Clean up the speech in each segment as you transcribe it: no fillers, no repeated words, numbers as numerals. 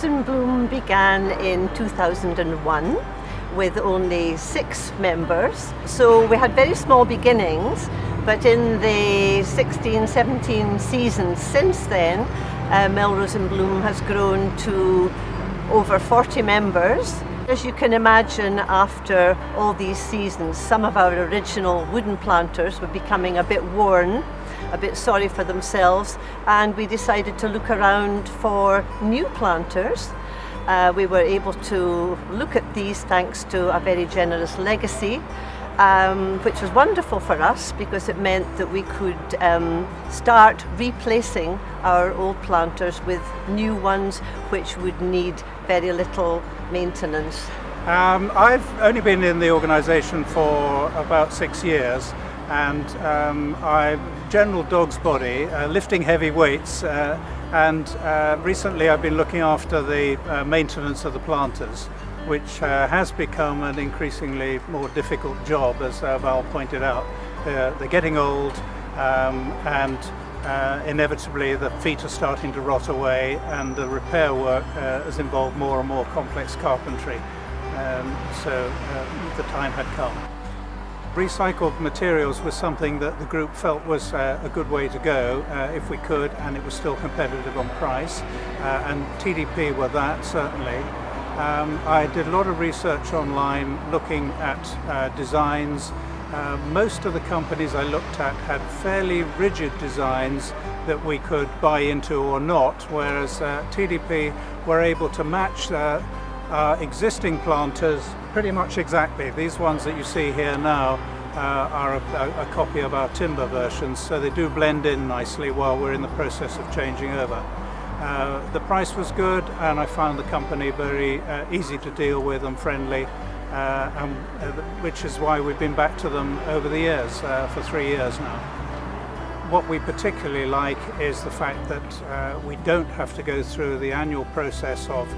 Melrose in Bloom began in 2001 with only 6 members. So we had very small beginnings, but in the 16-17 seasons since then, Melrose in Bloom has grown to over 40 members. As you can imagine, after all these seasons, some of our original wooden planters were becoming a bit worn, a bit sorry for themselves, and we decided to look around for new planters. We were able to look at these thanks to a very generous legacy, which was wonderful for us because it meant that we could start replacing our old planters with new ones which would need very little maintenance. I've only been in the organisation for about 6 years, and I'm general dog's body, lifting heavy weights, and recently I've been looking after the maintenance of the planters, which has become an increasingly more difficult job, as Val pointed out. They're getting old, and inevitably the feet are starting to rot away, and the repair work has involved more and more complex carpentry. So the time had come. Recycled materials was something that the group felt was a good way to go if we could, and it was still competitive on price, and TDP were that, certainly. I did a lot of research online looking at designs. Most of the companies I looked at had fairly rigid designs that we could buy into or not, whereas TDP were able to match our existing planters pretty much exactly. These ones that you see here now are a copy of our timber versions, so they do blend in nicely while we're in the process of changing over. The price was good, and I found the company very easy to deal with and friendly, which is why we've been back to them over the years, for 3 years now. What we particularly like is the fact that we don't have to go through the annual process of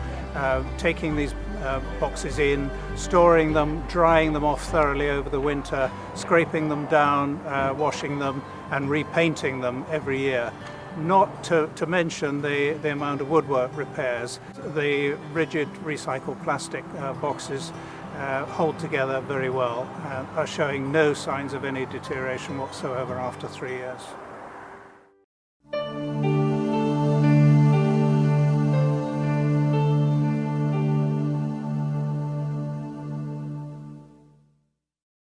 taking these boxes in, storing them, drying them off thoroughly over the winter, scraping them down, washing them, and repainting them every year. Not to mention the amount of woodwork repairs. The rigid recycled plastic boxes hold together very well and are showing no signs of any deterioration whatsoever after 3 years.